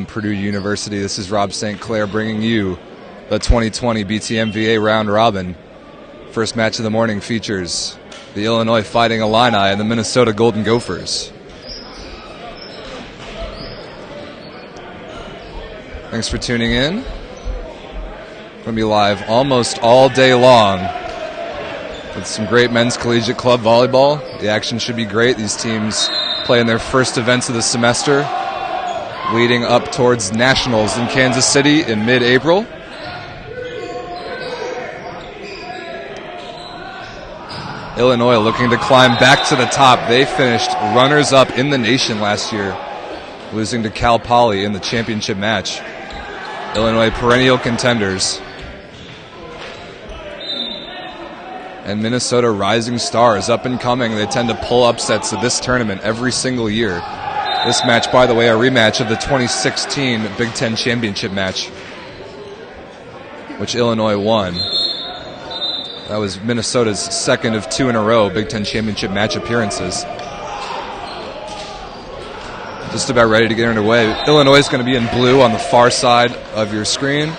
from Purdue University. This is Rob St. Clair bringing you the 2020 BTMVA round robin. First match of the morning features the Illinois Fighting Illini and the Minnesota Golden Gophers. Thanks for tuning in. We're going to be live almost all day long with some great men's collegiate club volleyball. The action should be great. These teams play in their first events of the semester, leading up towards nationals in Kansas City in mid-April. Illinois looking to climb back to the top. They finished runners-up in the nation last year, losing to Cal Poly in the championship match. Illinois perennial contenders. And Minnesota rising stars, up and coming. They tend to pull upsets of this tournament every single year. This match, by the way, a rematch of the 2016 Big Ten championship match, which Illinois won. That was Minnesota's second of two in a row Big Ten championship match appearances. Just about ready to get underway. Illinois is going to be in blue on the far side of your screen.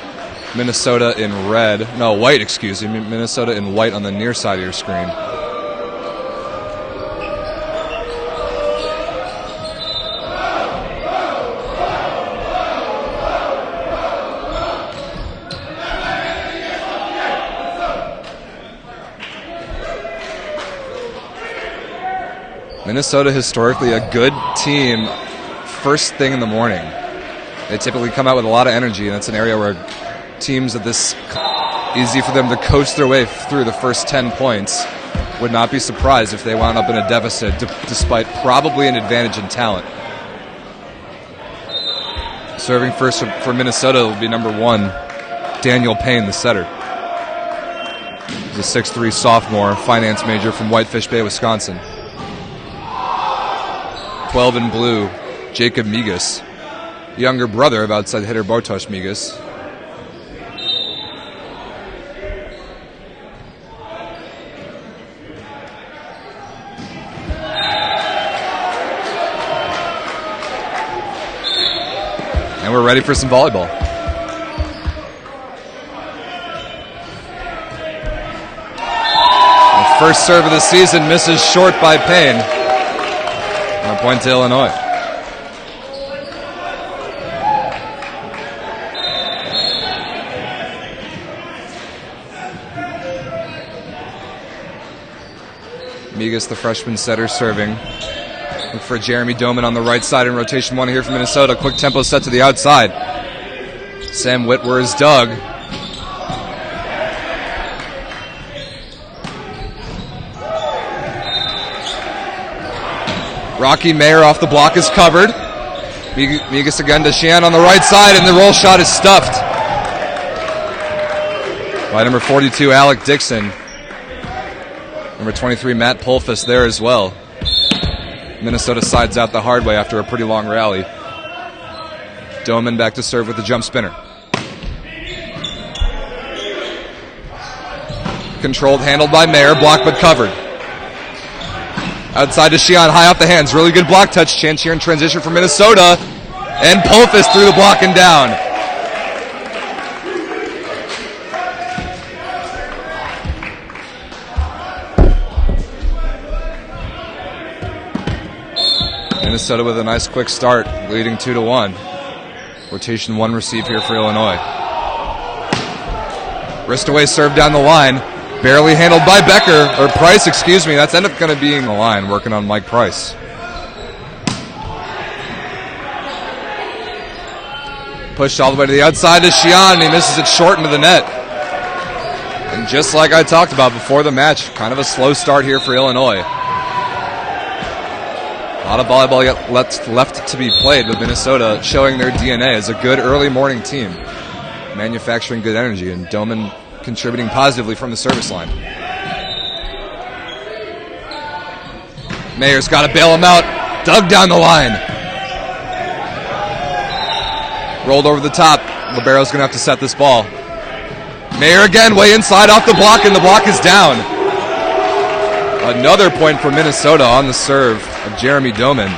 Minnesota in white, excuse me. Minnesota in white on the near side of your screen. Minnesota historically a good team first thing in the morning. They typically come out with a lot of energy, and that's an area where teams at this easy for them to coast their way through the first 10 points. Would not be surprised if they wound up in a deficit despite probably an advantage in talent. Serving first for Minnesota will be number 1, Daniel Payne, the setter. He's a 6'3" sophomore, finance major from Whitefish Bay, Wisconsin. 12 in blue, Jacob Migas, younger brother of outside hitter Bartosz Migas. And we're ready for some volleyball. The first serve of the season misses short by Payne. A point to Illinois. Migas, the freshman setter, serving. Look for Jeremy Doman on the right side in rotation 1 here for Minnesota. Quick tempo set to the outside. Sam Whitworth's dug. Rocky Mayer off the block is covered. Migas again to Sheehan on the right side, and the roll shot is stuffed by number 42, Alec Dixon. Number 23, Matt Polfus there as well. Minnesota sides out the hard way after a pretty long rally. Doman back to serve with the jump spinner. Controlled, handled by Mayer, blocked but covered. Outside to Sheehan, high off the hands. Really good block touch. Chance here in transition for Minnesota. And Polfus through the block and down. Minnesota with a nice quick start, leading 2-1. Rotation 1 receive here for Illinois. Wrist away serve down the line. Barely handled by Price, excuse me. That's ended up going to be in the line, working on Mike Price. Pushed all the way to the outside to Sheehan, and he misses it short into the net. And just like I talked about before the match, kind of a slow start here for Illinois. A lot of volleyball yet left to be played, with Minnesota showing their DNA as a good early morning team, manufacturing good energy, and Doman contributing positively from the service line. Mayer's got to bail him out. Dug down the line. Rolled over the top. Libero's going to have to set this ball. Mayer again, way inside off the block, and the block is down. Another point for Minnesota on the serve of Jeremy Doman.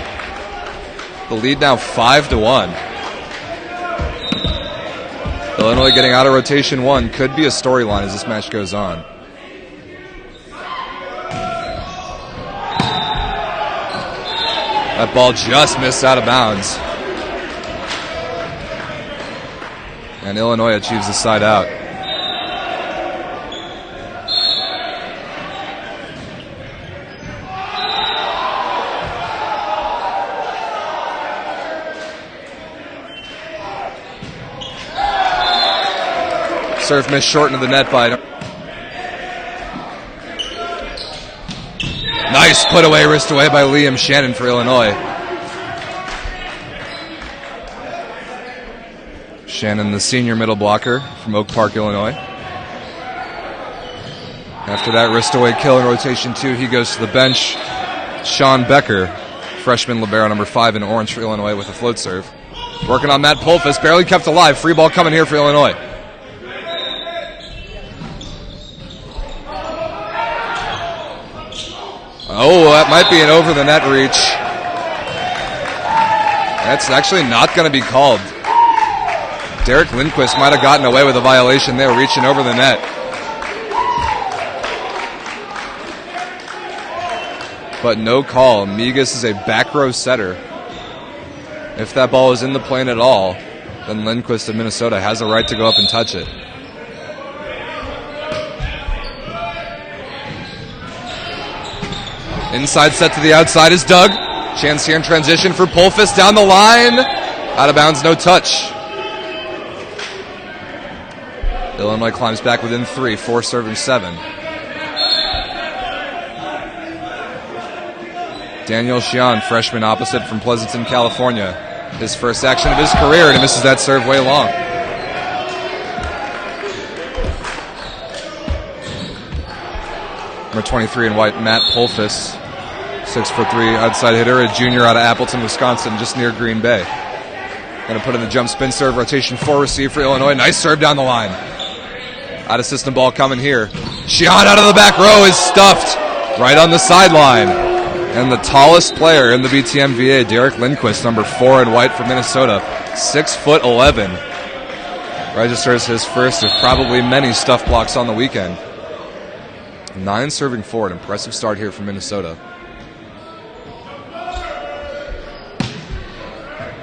The lead now 5-1. Illinois getting out of rotation 1 could be a storyline as this match goes on. That ball just missed out of bounds. And Illinois achieves the side out. Serve miss short into the net by. Nice put away, wrist away by Liam Shannon for Illinois. Shannon, the senior middle blocker from Oak Park, Illinois. After that wrist away kill in rotation 2, he goes to the bench. Sean Becker, freshman libero number 5 in orange for Illinois with a float serve. Working on Matt Polfus, barely kept alive. Free ball coming here for Illinois. Oh, that might be an over the net reach. That's actually not going to be called. Derek Lindquist might have gotten away with a violation there, reaching over the net. But no call. Migas is a back row setter. If that ball is in the plane at all, then Lindquist of Minnesota has a right to go up and touch it. Inside set to the outside is Doug. Chance here in transition for Polfus down the line. Out of bounds, no touch. Illinois climbs back within 3, 4 serving 7. Daniel Xian, freshman opposite from Pleasanton, California. His first action of his career, and he misses that serve way long. Number 23 in white, Matt Polfus, 6'3" outside hitter, a junior out of Appleton, Wisconsin, just near Green Bay. Going to put in the jump spin serve, rotation 4 receive for Illinois. Nice serve down the line. Out of system ball coming here. Xian out of the back row is stuffed right on the sideline. And the tallest player in the BTMVA, Derek Lindquist, number 4 in white for Minnesota, 6'11", registers his first of probably many stuff blocks on the weekend. 9 serving 4, an impressive start here for Minnesota.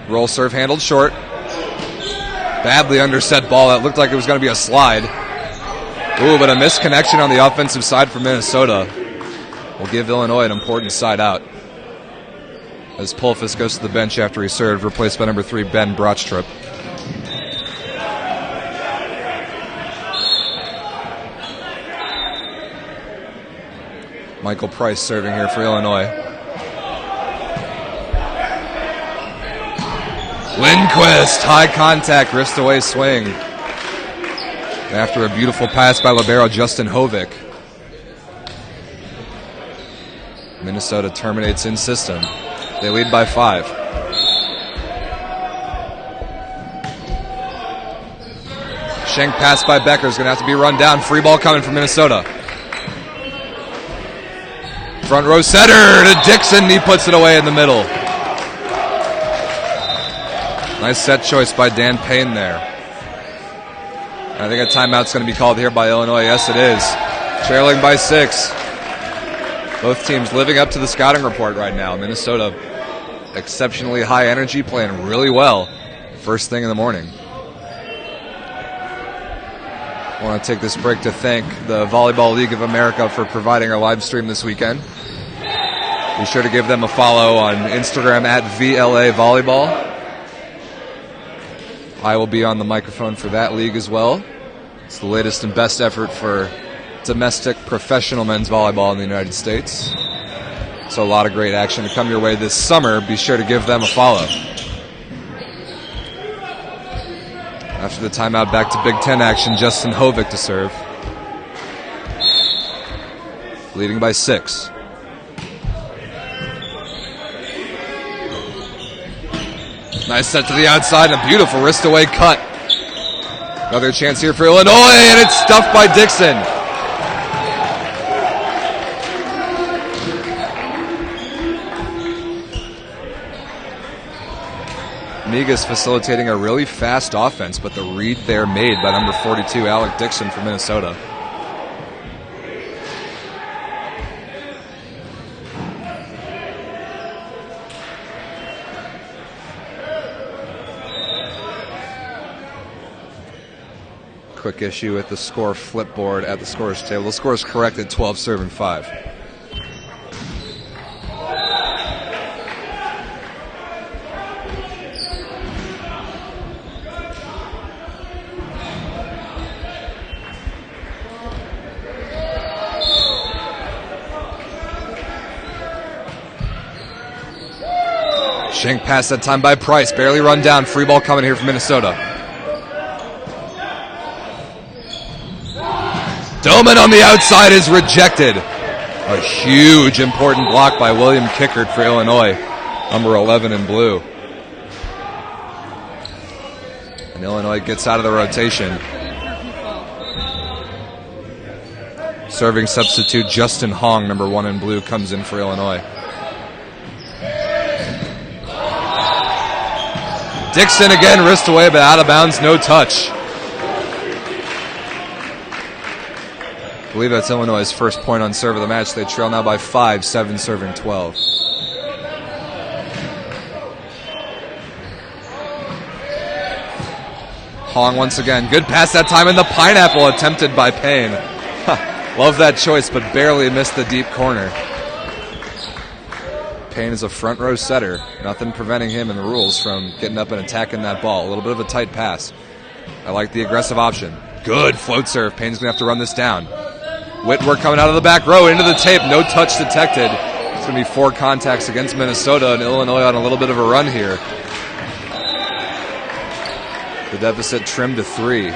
Roll serve handled short. Badly underset ball. That looked like it was going to be a slide. Ooh, but a missed connection on the offensive side for Minnesota will give Illinois an important side out. As Polfus goes to the bench after he served, replaced by number 3, Ben Brochtrup. Michael Price serving here for Illinois. Lindquist, high contact, wrist away swing. After a beautiful pass by libero Justin Hovick. Minnesota terminates in system. They lead by 5. Shank pass by Becker is going to have to be run down. Free ball coming from Minnesota. Front row setter to Dixon. He puts it away in the middle. Nice set choice by Dan Payne there. I think a timeout's going to be called here by Illinois. Yes, it is. Trailing by 6. Both teams living up to the scouting report right now. Minnesota, exceptionally high energy, playing really well first thing in the morning. I want to take this break to thank the Volleyball League of America for providing our live stream this weekend. Be sure to give them a follow on Instagram at VLA Volleyball. I will be on the microphone for that league as well. It's the latest and best effort for domestic professional men's volleyball in the United States. So a lot of great action to come your way this summer. Be sure to give them a follow. After the timeout, back to Big Ten action. Justin Hovick to serve. Leading by 6. Nice set to the outside, a beautiful wrist away cut. Another chance here for Illinois, and it's stuffed by Dixon. Migas facilitating a really fast offense, but the read there made by number 42, Alec Dixon from Minnesota. Quick issue with the score flipboard at the scorer's table. The score is correct at 12-5. Shank pass that time by Price. Barely run down. Free ball coming here from Minnesota. Doman on the outside is rejected. A huge, important block by William Kickert for Illinois, number 11 in blue. And Illinois gets out of the rotation. Serving substitute Justin Hong, number 1 in blue, comes in for Illinois. Dixon again, wrist away, but out of bounds, no touch. I believe that's Illinois' first point on serve of the match. They trail now by 5, 7 serving 12. Hong once again. Good pass that time in the pineapple attempted by Payne. Love that choice, but barely missed the deep corner. Payne is a front row setter. Nothing preventing him in the rules from getting up and attacking that ball. A little bit of a tight pass. I like the aggressive option. Good float serve. Payne's going to have to run this down. Whitworth coming out of the back row into the tape. No touch detected. It's going to be 4 contacts against Minnesota, and Illinois on a little bit of a run here. The deficit trimmed to 3.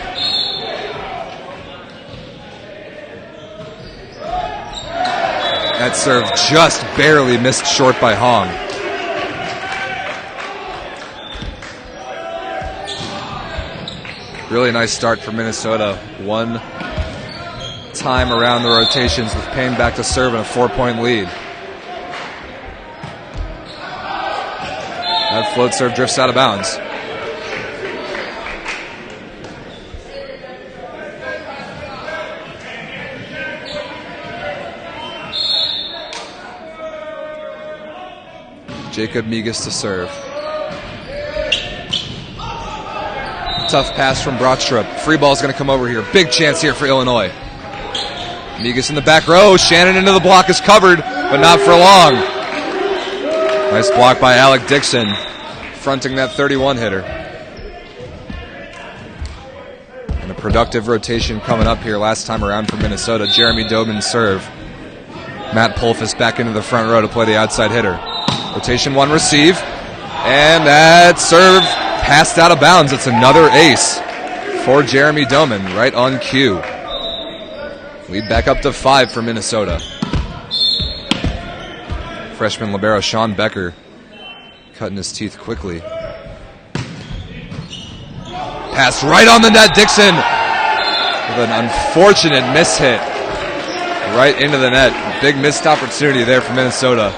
That serve just barely missed short by Hong. Really nice start for Minnesota. One time around the rotations with Payne back to serve and a 4-point lead. That float serve drifts out of bounds. Jacob Migas to serve. Tough pass from Brockstrup. Free ball's going to come over here. Big chance here for Illinois. Migas in the back row. Shannon into the block is covered, but not for long. Nice block by Alec Dixon, fronting that 31 hitter. And a productive rotation coming up here last time around for Minnesota. Jeremy Doman serve. Matt Pulfus back into the front row to play the outside hitter. Rotation 1 receive. And that serve passed out of bounds. It's another ace for Jeremy Doman, right on cue. Lead back up to 5 for Minnesota. Freshman libero Sean Becker cutting his teeth quickly. Pass right on the net. Dixon with an unfortunate mishit right into the net. Big missed opportunity there for Minnesota.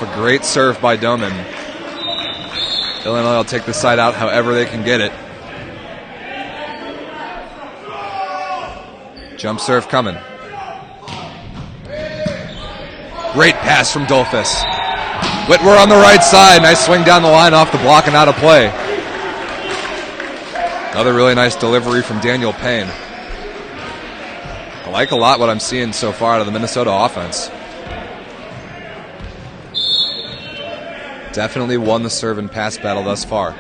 A great serve by Doman. Illinois will take the side out however they can get it. Jump serve coming. Great pass from Dolphus. Whitworth on the right side. Nice swing down the line off the block and out of play. Another really nice delivery from Daniel Payne. I like a lot what I'm seeing so far out of the Minnesota offense. Definitely won the serve and pass battle thus far.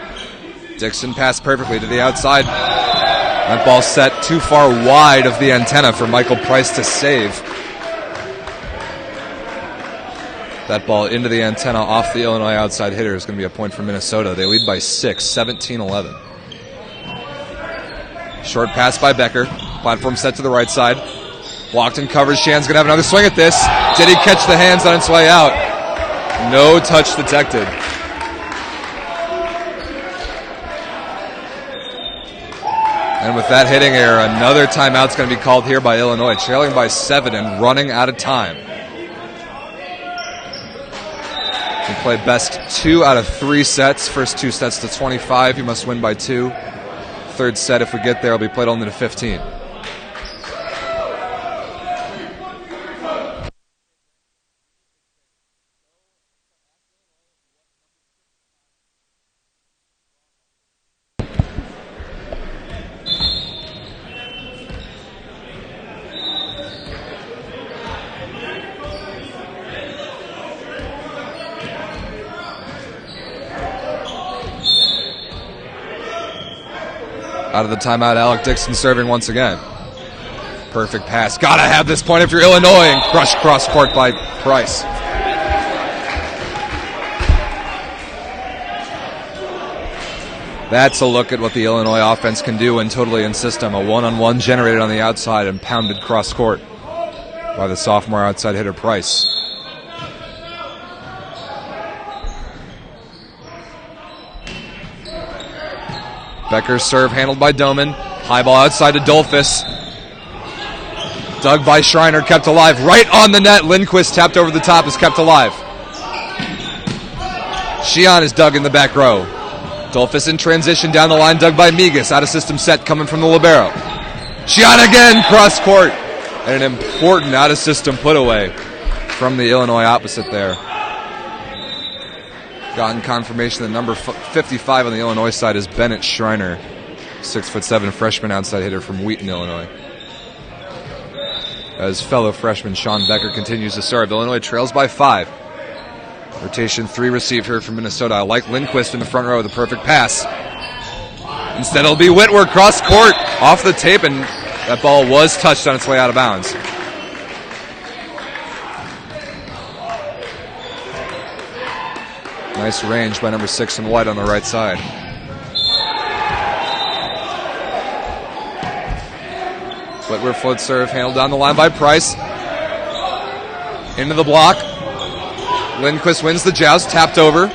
Dixon passed perfectly to the outside. That ball set too far wide of the antenna for Michael Price to save. That ball into the antenna off the Illinois outside hitter is going to be a point for Minnesota. They lead by 6, 17-11. Short pass by Becker. Platform set to the right side. Blocked and covered. Shan's going to have another swing at this. Did he catch the hands on its way out? No touch detected. And with that hitting error, another timeout's going to be called here by Illinois, trailing by 7 and running out of time. Play best 2 out of 3 sets. First 2 sets to 25. You must win by 2. Third set, if we get there, will be played only to 15. Out of the timeout, Alec Dixon serving once again. Perfect pass. Gotta have this point if you're Illinois, and crushed cross court by Price. That's a look at what the Illinois offense can do when totally in system. A one-on-one generated on the outside and pounded cross court by the sophomore outside hitter Price. Becker's serve handled by Doman. High ball outside to Dolphus. Dug by Schreiner, kept alive. Right on the net. Lindquist tapped over the top, is kept alive. Sheehan is dug in the back row. Dolphus in transition down the line, dug by Migas. Out of system set coming from the libero. Sheehan again, cross court. And an important out of system put away from the Illinois opposite there. Gotten confirmation that number 55 on the Illinois side is Bennett Schreiner, 6'7" freshman outside hitter from Wheaton, Illinois. As fellow freshman Sean Becker continues to serve, Illinois trails by 5. Rotation 3 received here from Minnesota. I like Lindquist in the front row with a perfect pass. Instead it'll be Whitworth, cross court, off the tape, and that ball was touched on its way out of bounds. Nice range by number 6 in white on the right side. Whitworth float serve handled down the line by Price. Into the block. Lindquist wins the joust, tapped over.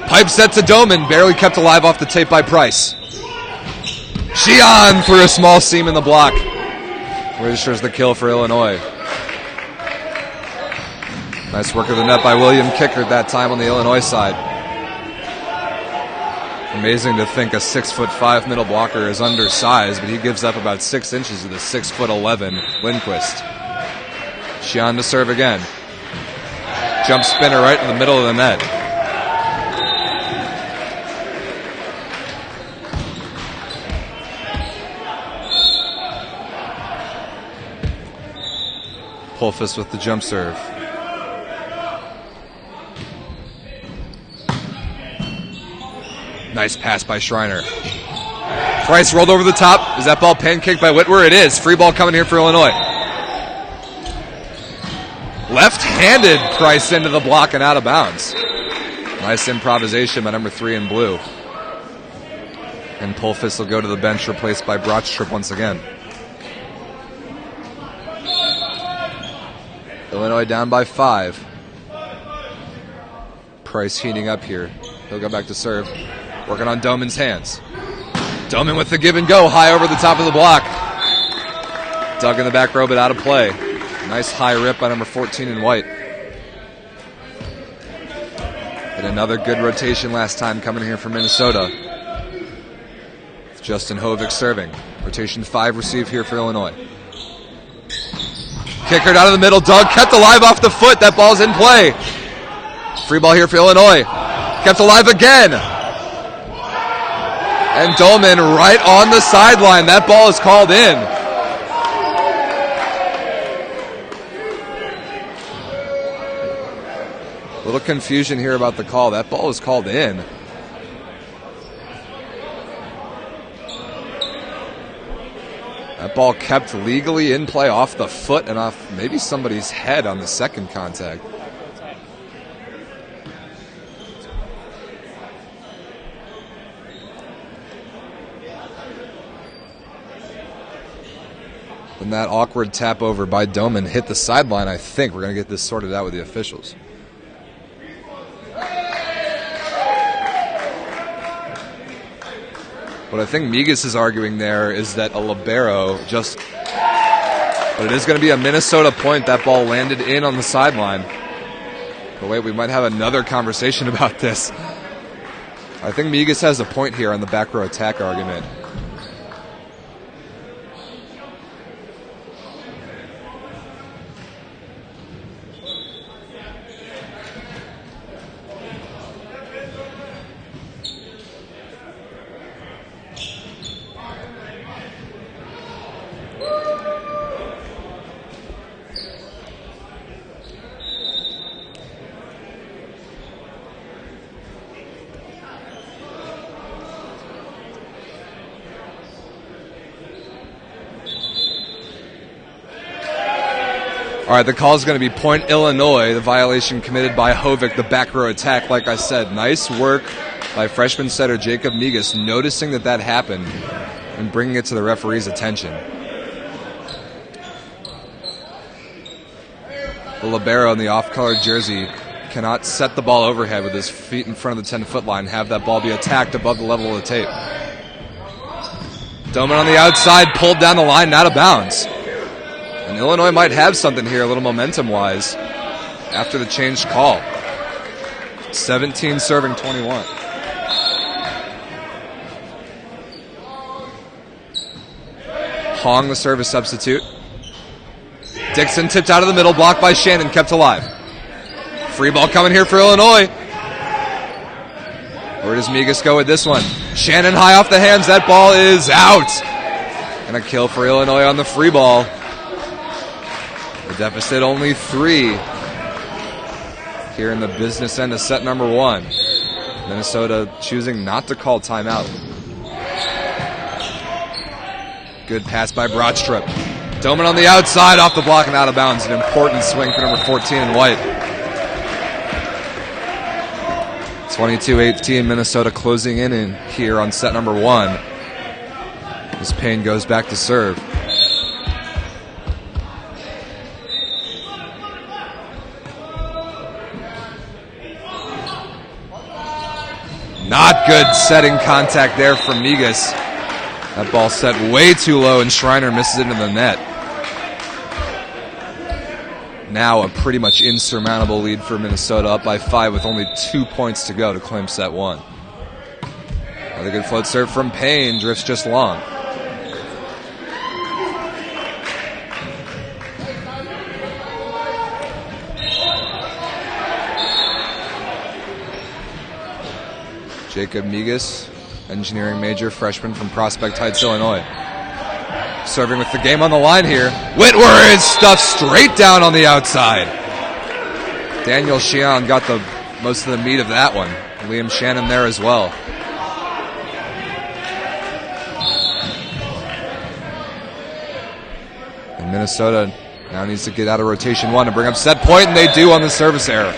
Pipe set to Doman, barely kept alive off the tape by Price. Sheehan through a small seam in the block. Registers the kill for Illinois. Nice work of the net by William Kickert that time on the Illinois side. Amazing to think a 6'5" middle blocker is undersized, but he gives up about 6 inches to the 6'11" Lindquist. Sheehan to serve again. Jump spinner right in the middle of the net. Pulfus with the jump serve. Nice pass by Schreiner. Price rolled over the top. Is that ball pancaked by Whitworth? It is. Free ball coming here for Illinois. Left-handed Price into the block and out of bounds. Nice improvisation by number 3 in blue. And Pulfus will go to the bench, replaced by Brockstrip once again. Illinois down by 5. Price heating up here. He'll go back to serve. Working on Doman's hands. Doman with the give and go, high over the top of the block. Dug in the back row, but out of play. Nice high rip by number 14 in white. And another good rotation last time coming here from Minnesota. Justin Hovick serving. Rotation 5 received here for Illinois. Kicked out of the middle, dug, kept alive off the foot. That ball's in play. Free ball here for Illinois. Kept alive again. And Dolman right on the sideline. That ball is called in. A little confusion here about the call. That ball is called in. That ball kept legally in play off the foot and off maybe somebody's head on the second contact. And that awkward tap over by Doman hit the sideline. I think we're going to get this sorted out with the officials. What I think Migas is arguing there is that a libero just... But it is going to be a Minnesota point. That ball landed in on the sideline. But wait, we might have another conversation about this. I think Migas has a point here on the back row attack argument. All right, the call is going to be point Illinois, the violation committed by Hovik, the back row attack. Like I said, nice work by freshman setter Jacob Migas, noticing that happened and bringing it to the referee's attention. The libero in the off-colored jersey cannot set the ball overhead with his feet in front of the 10-foot line, have that ball be attacked above the level of the tape. Doman on the outside, pulled down the line, out of bounds. And Illinois might have something here, a little momentum-wise, after the changed call. 17 serving 21. Hong, the service substitute. Dixon tipped out of the middle, blocked by Shannon, kept alive. Free ball coming here for Illinois. Where does Migas go with this one? Shannon high off the hands, that ball is out. And a kill for Illinois on the free ball. The deficit only 3 here in the business end of set number 1. Minnesota choosing not to call timeout. Good pass by Broadstrup. Doman on the outside, off the block and out of bounds. An important swing for number 14 in white. 22-18, Minnesota closing in here on set number 1. As Payne goes back to serve. Not good setting contact there from Migas. That ball set way too low and Schreiner misses it into the net. Now a pretty much insurmountable lead for Minnesota, up by 5 with only 2 points to go to claim set 1. Another good float serve from Payne, drifts just long. Jacob Migas, engineering major, freshman from Prospect Heights, Illinois. Serving with the game on the line here. Whitwer is stuffed straight down on the outside. Daniel Sheehan got the most of the meat of that one. Liam Shannon there as well. And Minnesota now needs to get out of rotation 1 and bring up set point, and they do on the service error.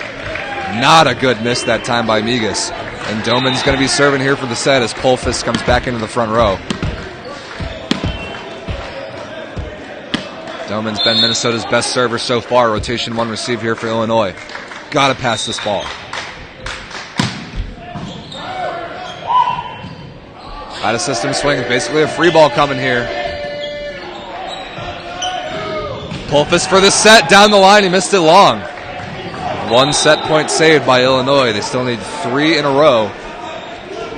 Not a good miss that time by Migas. And Doman's going to be serving here for the set as Polfis comes back into the front row. Doman's been Minnesota's best server so far. Rotation 1 receive here for Illinois. Got to pass this ball. Out of system swing. Basically a free ball coming here. Polfis for the set. Down the line. He missed it long. 1 set point saved by Illinois. They still need 3 in a row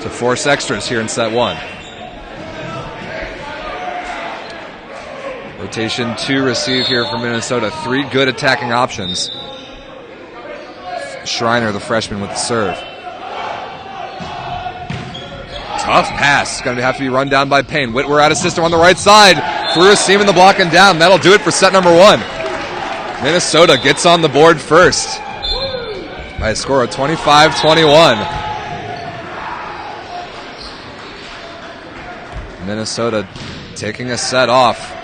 to force extras here in set 1. Rotation 2 receive here for Minnesota. 3 good attacking options. Schreiner, the freshman, with the serve. Tough pass. Going to have to be run down by Payne. Whitwer out of system on the right side. Through a seam in the block and down. That'll do it for set number 1. Minnesota gets on the board first by a score of 25-21. Minnesota taking a set off.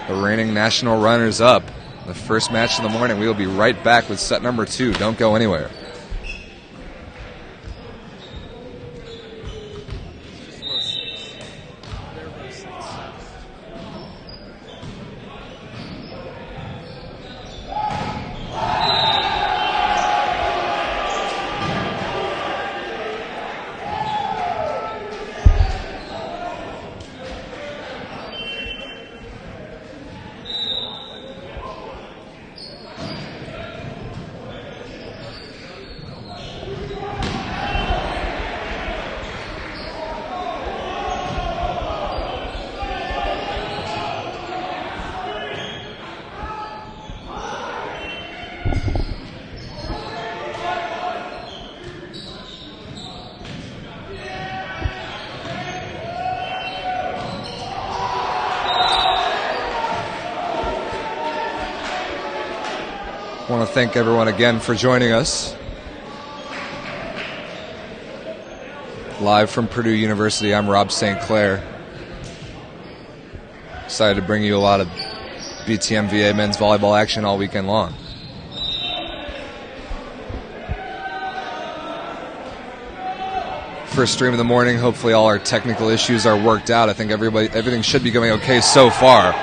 The reigning national runners-up. The first match of the morning. We will be right back with set number 2. Don't go anywhere. want to thank everyone again for joining us. Live from Purdue University, I'm Rob St. Clair. Excited to bring you a lot of BTMVA men's volleyball action all weekend long. First stream of the morning. Hopefully all our technical issues are worked out. I think everything should be going okay so far.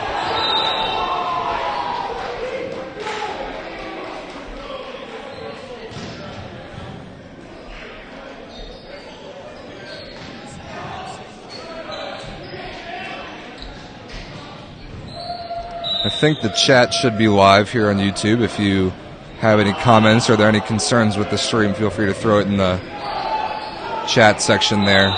I think the chat should be live here on YouTube. If you have any comments or there are any concerns with the stream, feel free to throw it in the chat section there.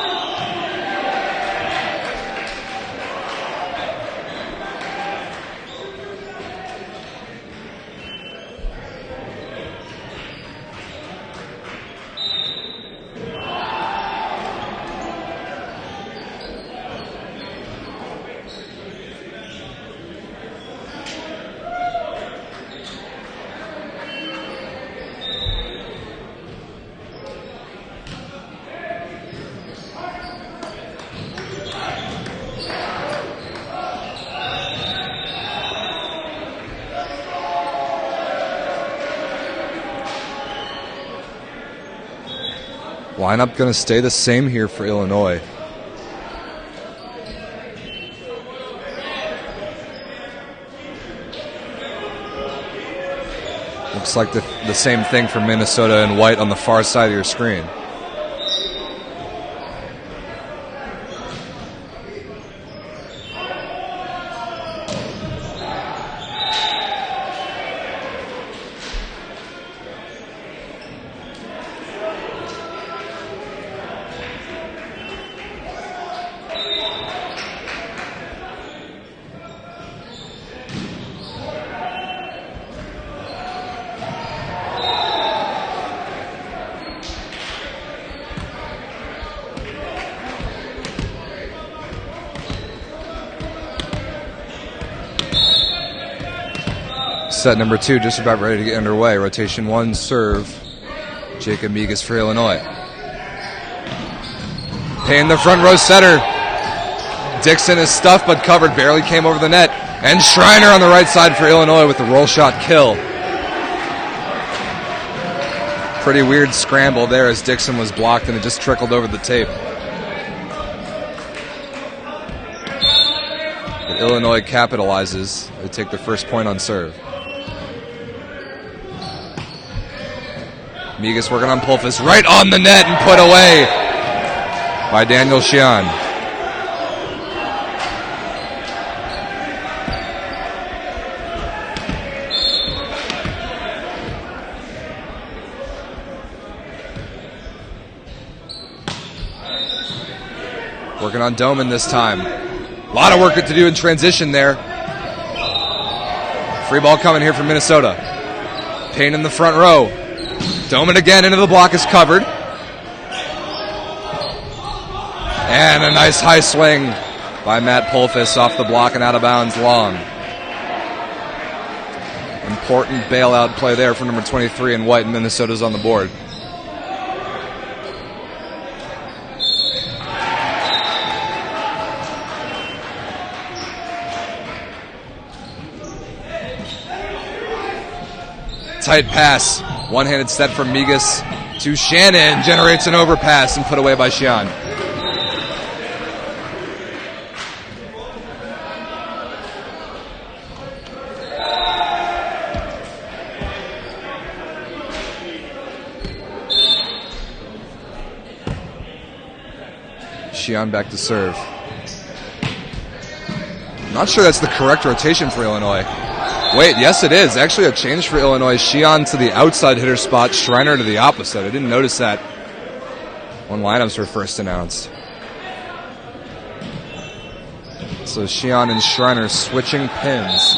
Lineup going to stay the same here for Illinois. Looks like the same thing for Minnesota and white on the far side of your screen. Set number 2 just about ready to get underway. Rotation 1 serve. Jacob Migas for Illinois. Payne the front row setter. Dixon is stuffed but covered. Barely came over the net. And Schreiner on the right side for Illinois with the roll shot kill. Pretty weird scramble there as Dixon was blocked and it just trickled over the tape. But Illinois capitalizes. They take the first point on serve. Migas working on Pulfis, right on the net and put away by Daniel Xian. Working on Doman this time. A lot of work to do in transition there. Free ball coming here from Minnesota. Payne in the front row. Doman again into the block is covered. And a nice high swing by Matt Pulfis off the block and out of bounds long. Important bailout play there for number 23 in white, and Minnesota's on the board. Tight pass. One-handed set from Migas to Shannon. Generates an overpass and put away by Xian. Xian back to serve. Not sure that's the correct rotation for Illinois. Wait, yes it is. Actually a change for Illinois. Xian to the outside hitter spot, Schreiner to the opposite. I didn't notice that when lineups were first announced. So Xian and Schreiner switching pins.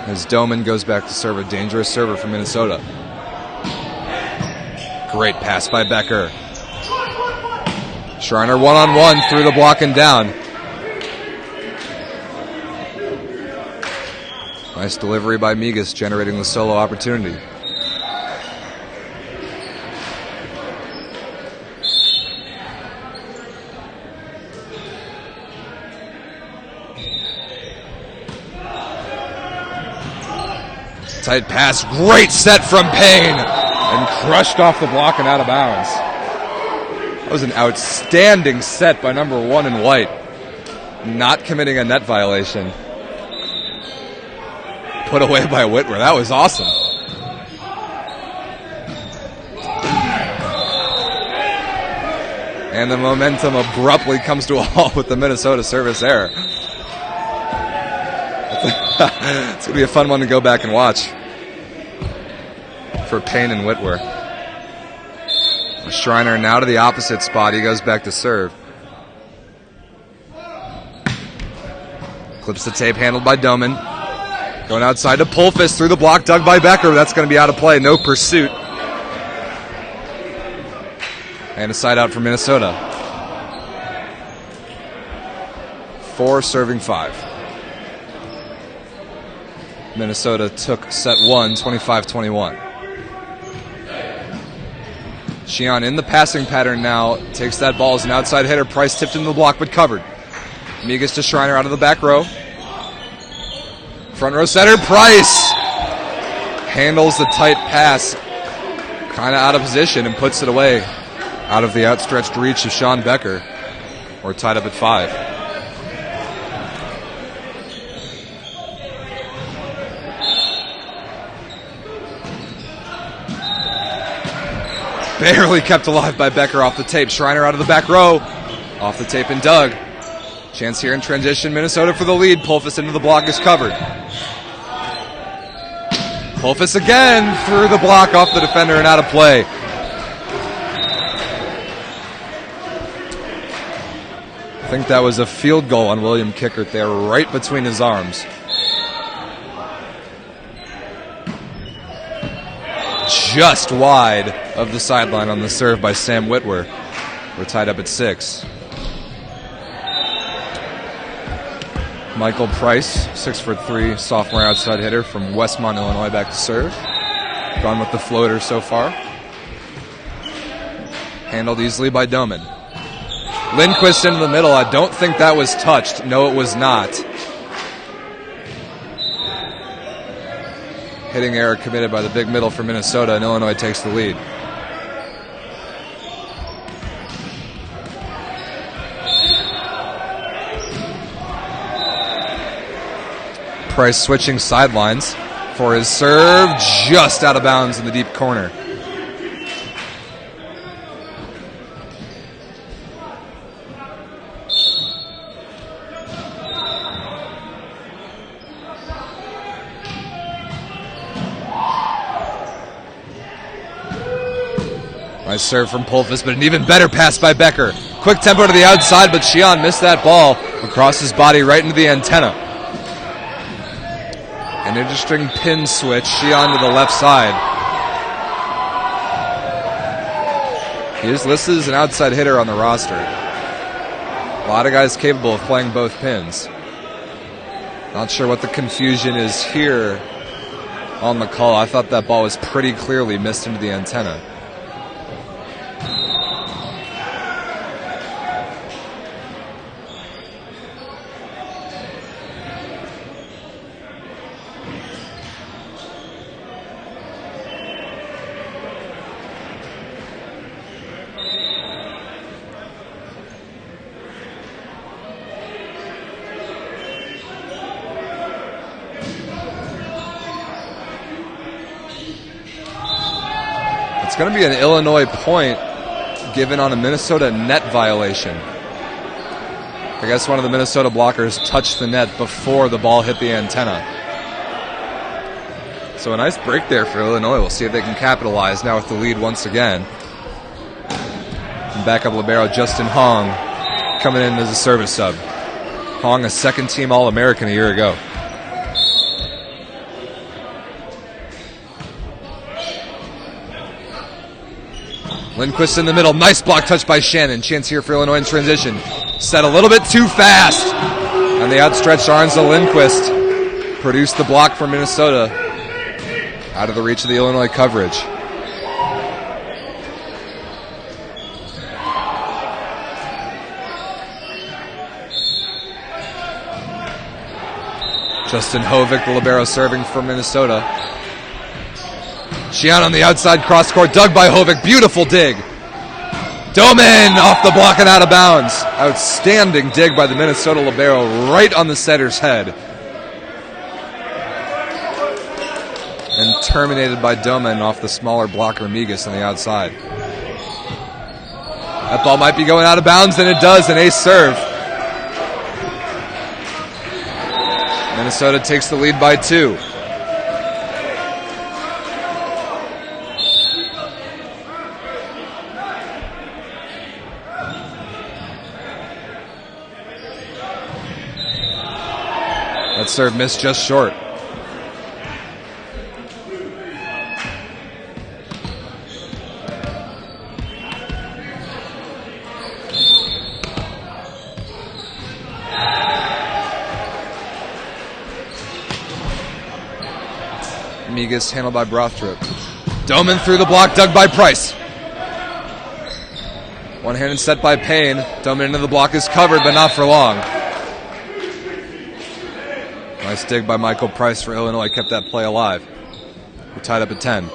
As Doman goes back to serve, a dangerous server for Minnesota. Great pass by Becker. Schreiner one-on-one through the block and down. Nice delivery by Migas, generating the solo opportunity. Tight pass, great set from Payne, and crushed off the block and out of bounds. That was an outstanding set by number 1 in white, not committing a net violation. Put away by Whitwer. That was awesome. And the momentum abruptly comes to a halt with the Minnesota service error. It's going to be a fun one to go back and watch for Payne and Whitwer. Schreiner now to the opposite spot. He goes back to serve. Clips the tape, handled by Doman. Going outside to Pulfis, through the block, dug by Becker. That's going to be out of play. No pursuit. And a side out for Minnesota. 4 serving 5. Minnesota took set 1, 25-21. Sheehan in the passing pattern now. Takes that ball as an outside hitter. Price tipped into the block, but covered. Migas to Schreiner out of the back row. Front row center, Price handles the tight pass, kind of out of position, and puts it away out of the outstretched reach of Sean Becker. We're tied up at 5. Barely kept alive by Becker off the tape. Schreiner out of the back row. Off the tape and dug. Chance here in transition. Minnesota for the lead. Pulfis into the block is covered. Pulfis again through the block off the defender and out of play. I think that was a field goal on William Kickert there, right between his arms. Just wide of the sideline on the serve by Sam Whitwer. We're tied up at 6. Michael Price, 6'3", sophomore outside hitter from Westmont, Illinois, back to serve. Gone with the floater so far. Handled easily by Doman. Lindquist into the middle. I don't think that was touched. No, it was not. Hitting error committed by the big middle for Minnesota, and Illinois takes the lead. Price switching sidelines for his serve, just out of bounds in the deep corner. Nice serve from Pulfis, but an even better pass by Becker. Quick tempo to the outside, but Sheehan missed that ball across his body right into the antenna. An interesting pin switch. Sheehan to the left side. He is listed as an outside hitter on the roster. A lot of guys capable of playing both pins. Not sure what the confusion is here on the call. I thought that ball was pretty clearly missed into the antenna. It's going to be an Illinois point given on a Minnesota net violation. I guess one of the Minnesota blockers touched the net before the ball hit the antenna. So a nice break there for Illinois. We'll see if they can capitalize now with the lead once again. And backup libero Justin Hong coming in as a service sub. Hong, a second-team All-American a year ago. Lindquist in the middle. Nice block touch by Shannon. Chance here for Illinois in transition. Set a little bit too fast. And the outstretched arms of Lindquist produced the block for Minnesota. Out of the reach of the Illinois coverage. Justin Hovick, the libero, serving for Minnesota. Sheehan on the outside cross court, dug by Hovick. Beautiful dig. Doman off the block and out of bounds. Outstanding dig by the Minnesota libero right on the setter's head. And terminated by Doman off the smaller blocker Migas on the outside. That ball might be going out of bounds, and it does. An ace serve. Minnesota takes the lead by 2. That serve missed just short. Migas handled by Brothtrip. Doman through the block, dug by Price. One-handed set by Payne. Doman into the block is covered, but not for long. Nice dig by Michael Price for Illinois, kept that play alive. We're tied up at 10.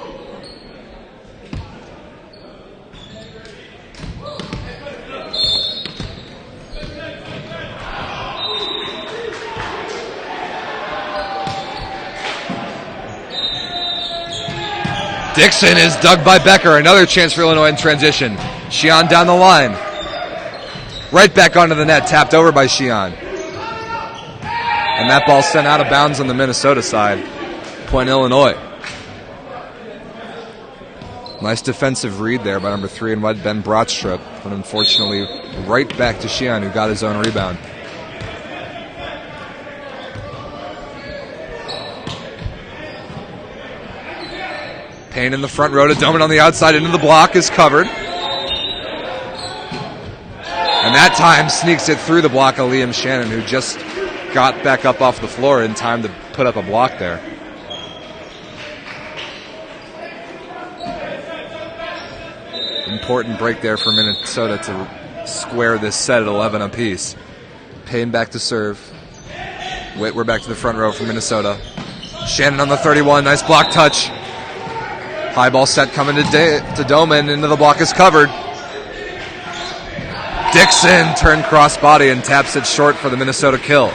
Dixon is dug by Becker. Another chance for Illinois in transition. Sheehan down the line. Right back onto the net, tapped over by Sheehan. And that ball sent out of bounds on the Minnesota side. Point Illinois. Nice defensive read there by number 3 in white, Ben Brothtrip. But unfortunately, right back to Sheehan, who got his own rebound. Payne in the front row to Doman on the outside, into the block, is covered. And that time sneaks it through the block of Liam Shannon, who just got back up off the floor in time to put up a block there. Important break there for Minnesota to square this set at 11 apiece. Payne back to serve. We're back to the front row for Minnesota. Shannon on the 31, nice block touch. High ball set coming to Doman, into the block is covered. Dixon turned crossbody and taps it short for the Minnesota kill.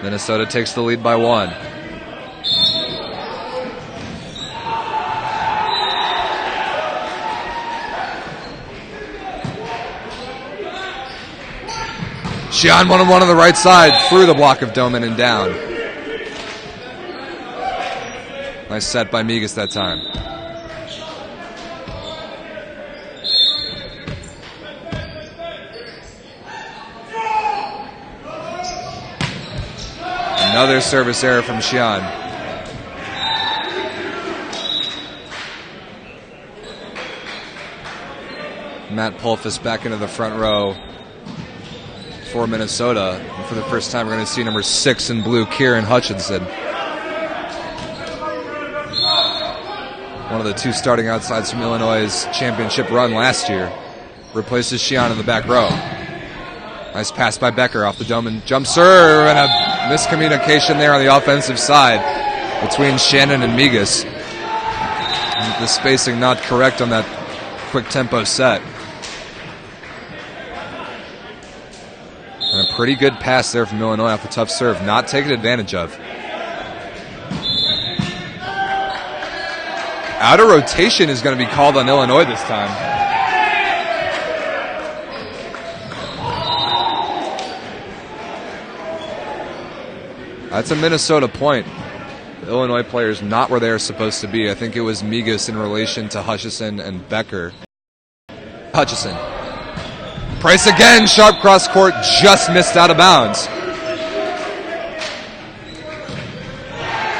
Minnesota takes the lead by 1. Sheehan 1-on-1 on the right side, through the block of Doman and down. Nice set by Migas that time. Another service error from Sheehan. Matt Pulfus back into the front row for Minnesota. And for the first time, we're going to see number 6 in blue, Kieran Hutchinson. One of the 2 starting outsides from Illinois' championship run last year. Replaces Sheehan in the back row. Nice pass by Becker off the Doman jump serve, and a miscommunication there on the offensive side between Shannon and Migas. The spacing not correct on that quick tempo set. And a pretty good pass there from Illinois off the tough serve, not taken advantage of. Out of rotation is going to be called on Illinois this time. That's a Minnesota point. The Illinois players not where they are supposed to be. I think it was Migas in relation to Hutchison and Becker. Hutchison. Price again, sharp cross court, just missed out of bounds.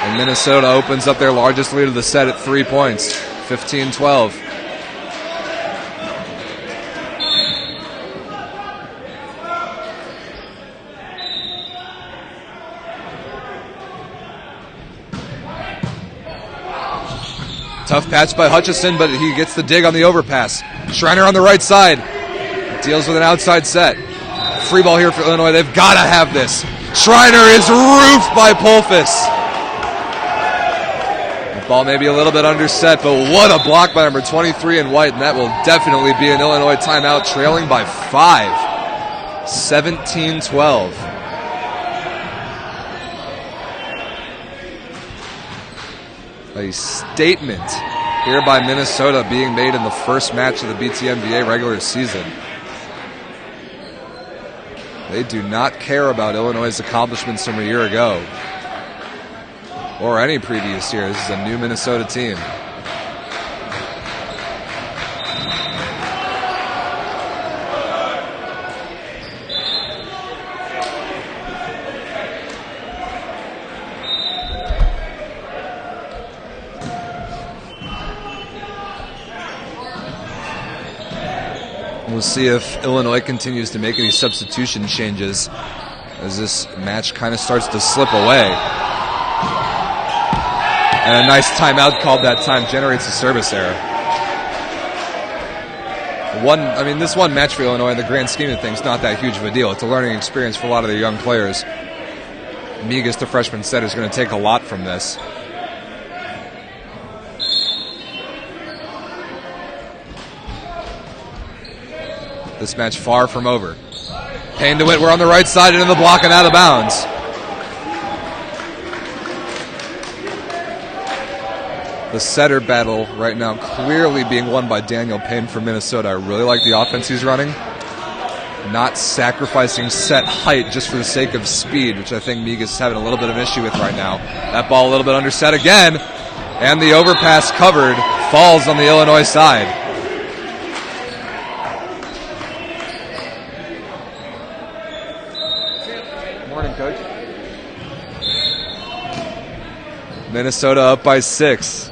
And Minnesota opens up their largest lead of the set at 3 points, 15-12. Tough patch by Hutchison, but he gets the dig on the overpass. Schreiner on the right side. Deals with an outside set. Free ball here for Illinois. They've got to have this. Schreiner is roofed by Polfus. The ball may be a little bit underset, but what a block by number 23 in white, and that will definitely be an Illinois timeout, trailing by 5. 17-12. A statement here by Minnesota being made in the first match of the BTMVA regular season. They do not care about Illinois' accomplishments from a year ago or any previous year. This is a new Minnesota team. We'll see if Illinois continues to make any substitution changes as this match kind of starts to slip away. And a nice timeout called that time generates a service error. This one match for Illinois in the grand scheme of things, not that huge of a deal. It's a learning experience for a lot of their young players. Migas, the freshman, said is going to take a lot from this. This match far from over. Payne to Whitwer on the right side into the block and out of bounds. The setter battle right now clearly being won by Daniel Payne from Minnesota. I really like the offense he's running. Not sacrificing set height just for the sake of speed, which I think Migas is having a little bit of an issue with right now. That ball a little bit underset again, and the overpass covered falls on the Illinois side. Coach. Minnesota up by 6.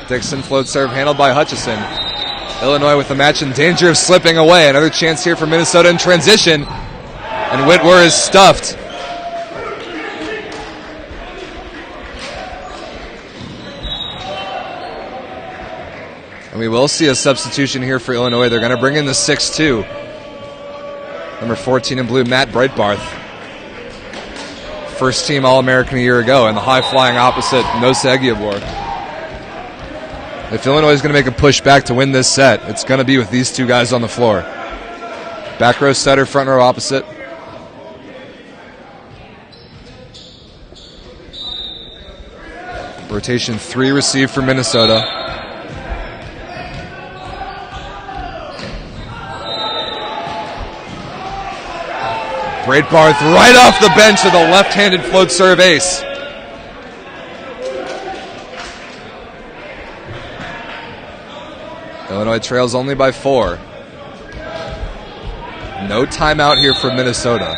Dixon float serve handled by Hutchison. Illinois with the match in danger of slipping away. Another chance here for Minnesota in transition. And Whitwer is stuffed. And we will see a substitution here for Illinois. They're going to bring in the 6'2". Number 14 in blue, Matt Breitbarth. First team All-American a year ago, and the high-flying opposite, Nosa Egiobor. If Illinois is going to make a push back to win this set, it's going to be with these two guys on the floor. Back row setter, front row opposite. Rotation 3 received for Minnesota. Breitbarth right off the bench with a left-handed float serve ace. Illinois trails only by 4. No timeout here for Minnesota.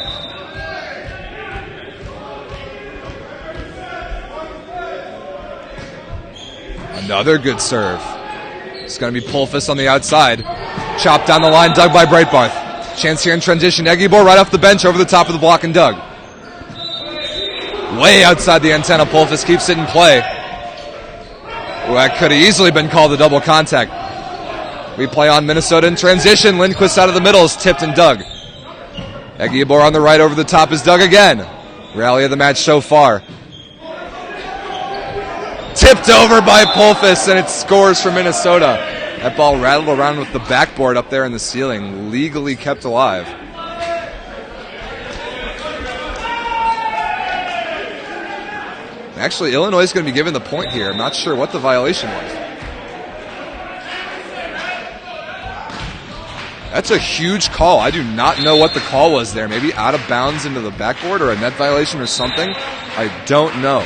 Another good serve. It's going to be Polfus on the outside. Chopped down the line, dug by Breitbarth. Chance here in transition. Egiobor right off the bench over the top of the block and dug. Way outside the antenna. Polfus keeps it in play. Well, that could have easily been called a double contact. We play on Minnesota in transition. Lindquist out of the middle is tipped and dug. Egiobor on the right over the top is dug again. Rally of the match so far. Tipped over by Polfus, and it scores for Minnesota. That ball rattled around with the backboard up there in the ceiling, legally kept alive. Actually, Illinois is going to be given the point here. I'm not sure what the violation was. That's a huge call. I do not know what the call was there. Maybe out of bounds into the backboard or a net violation or something. I don't know.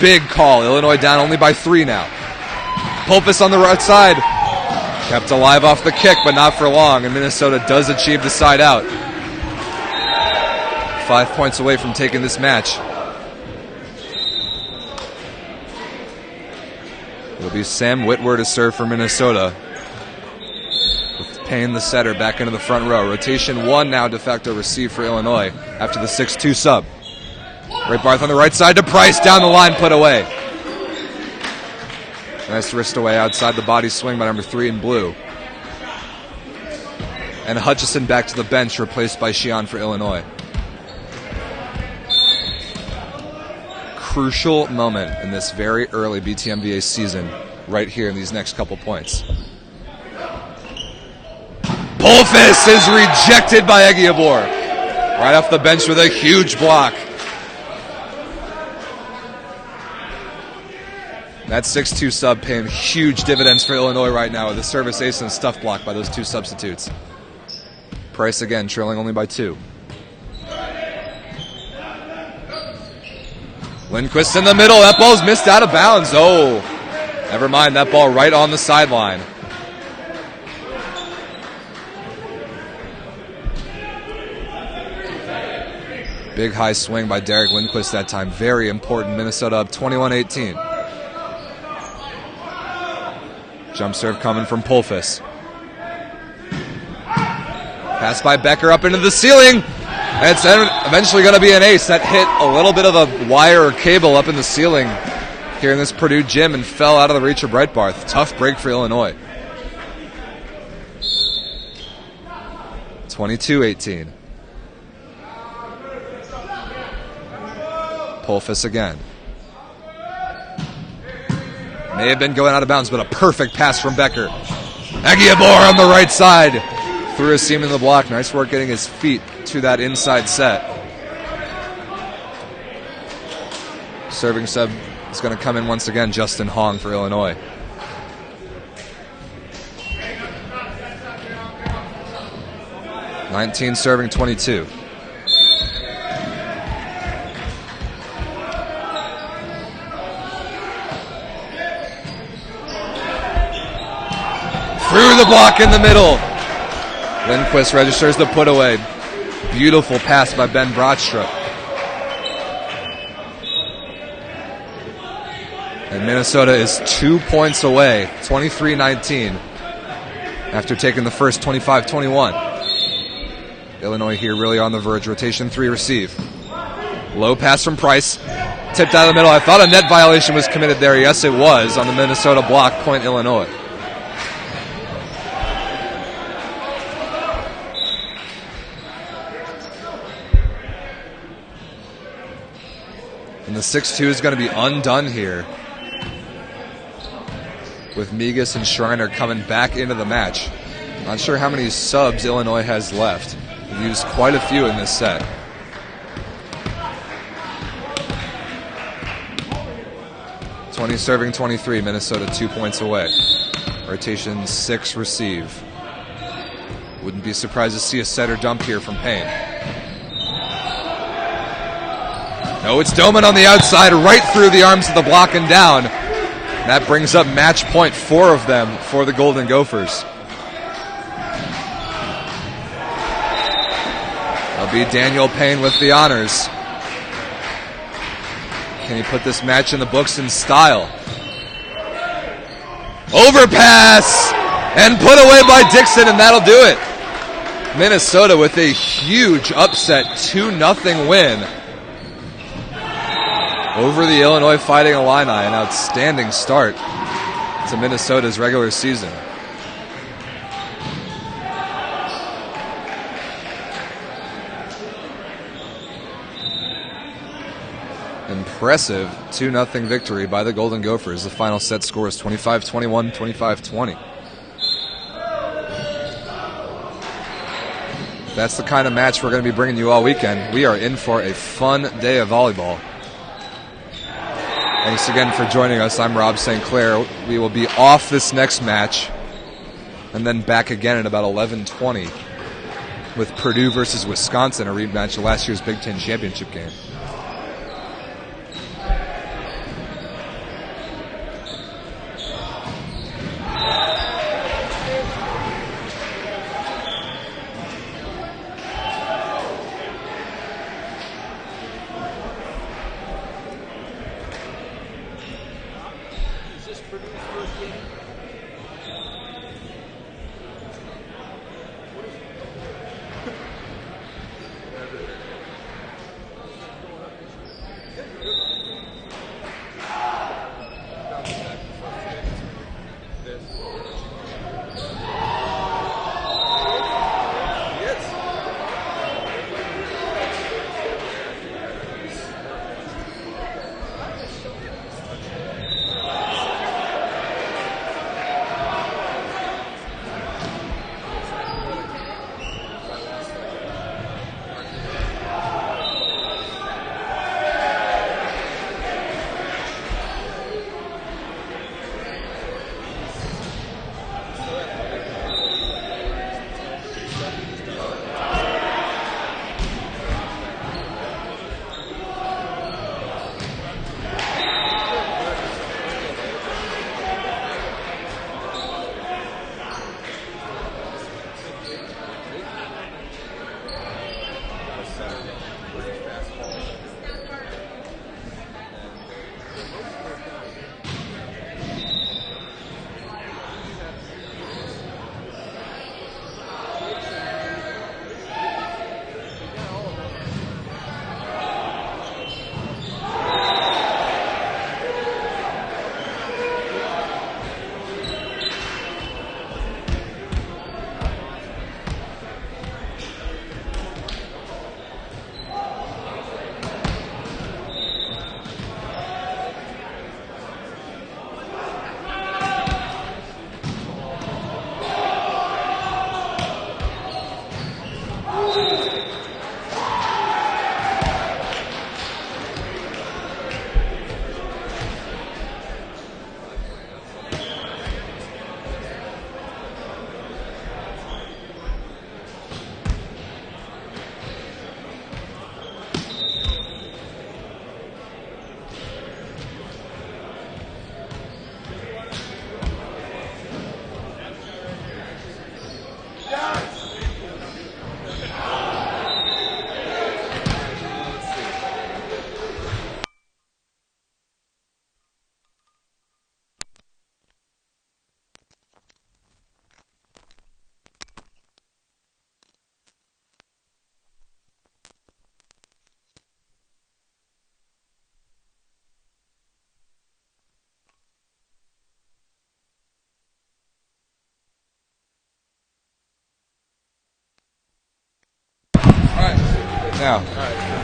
Big call. Illinois down only by 3 now. Polfus on the right side. Kept alive off the kick, but not for long. And Minnesota does achieve the side out. 5 points away from taking this match. It'll be Sam Whitwer to serve for Minnesota. With Payne, the setter, back into the front row. Rotation 1 now de facto received for Illinois after the 6'2 sub. Breitbarth on the right side to Price. Down the line, put away. Nice wrist away outside the body swing by number 3 in blue. And Hutchison back to the bench, replaced by Xi'an for Illinois. Crucial moment in this very early BTMVA season, right here in these next couple points. Polfis is rejected by Egiabor. Right off the bench with a huge block. That 6-2 sub paying huge dividends for Illinois right now with a service ace and a stuff block by those 2 substitutes. Price again, trailing only by 2. Lindquist in the middle. That ball's missed out of bounds. Oh, never mind. That ball right on the sideline. Big high swing by Derek Lindquist that time. Very important. Minnesota up 21-18. Jump serve coming from Polfis. Pass by Becker up into the ceiling. And it's eventually going to be an ace. That hit a little bit of a wire or cable up in the ceiling here in this Purdue gym and fell out of the reach of Breitbarth. Tough break for Illinois. 22-18. Polfis again. May have been going out of bounds, but a perfect pass from Becker. Egiabor on the right side. Threw a seam in the block. Nice work getting his feet to that inside set. Serving sub is going to come in once again. Justin Hong for Illinois. (19) serving 22. Through the block in the middle. Lindquist registers the put away. Beautiful pass by Ben Broadstrup. And Minnesota is 2 points away, 23-19, after taking the first 25-21. Illinois here really on the verge. Rotation 3 receive. Low pass from Price. Tipped out of the middle. I thought a net violation was committed there. Yes, it was on the Minnesota block. Point Illinois. And the 6-2 is going to be undone here, with Migas and Schreiner coming back into the match. Not sure how many subs Illinois has left. They've used quite a few in this set. (20) serving 23, Minnesota 2 points away. Rotation 6 receive. Wouldn't be surprised to see a set or dump here from Payne. No, it's Doman on the outside, right through the arms of the block and down. That brings up match point 4 of them for the Golden Gophers. That'll be Daniel Payne with the honors. Can he put this match in the books in style? Overpass! And put away by Dixon, and that'll do it. Minnesota with a huge upset 2-0 win over the Illinois Fighting Illini. An outstanding start to Minnesota's regular season. Impressive 2-0 victory by the Golden Gophers. The final set score is 25-21, 25-20. That's the kind of match we're going to be bringing you all weekend. We are in for a fun day of volleyball. Thanks again for joining us. I'm Rob St. Clair. We will be off this next match and then back again at about 11:20 with Purdue versus Wisconsin, a rematch of last year's Big Ten championship game. now.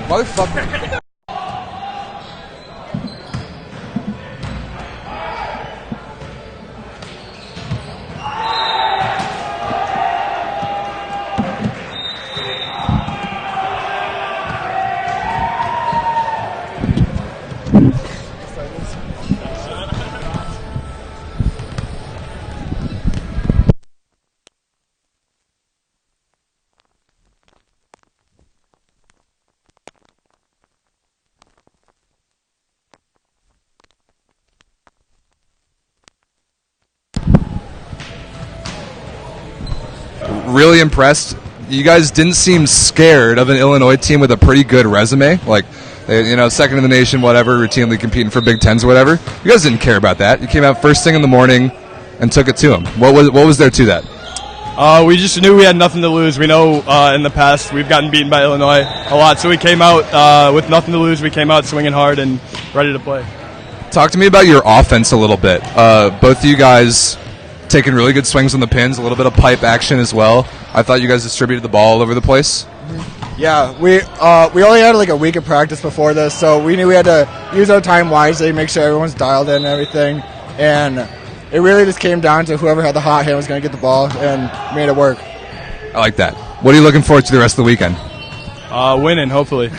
Motherfucker. Really impressed. You guys didn't seem scared of an Illinois team with a pretty good resume. Like, second in the nation, whatever, routinely competing for Big Tens, whatever. You guys didn't care about that. You came out first thing in the morning and took it to them. What was there to that? We just knew we had nothing to lose. We know in the past we've gotten beaten by Illinois a lot, so we came out with nothing to lose. We came out swinging hard and ready to play. Talk to me about your offense a little bit. Both of you guys taking really good swings on the pins, a little bit of pipe action as well. I thought you guys distributed the ball all over the place. Yeah, we only had like a week of practice before this, so we knew we had to use our time wisely, make sure everyone's dialed in and everything. And it really just came down to whoever had the hot hand was going to get the ball and made it work. I like that. What are you looking forward to the rest of the weekend? Winning, hopefully.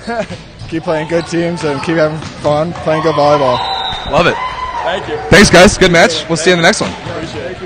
Keep playing good teams and keep having fun playing good volleyball. Love it. Thank you. Thanks, guys. Good match. We'll see you in the next one. Appreciate it.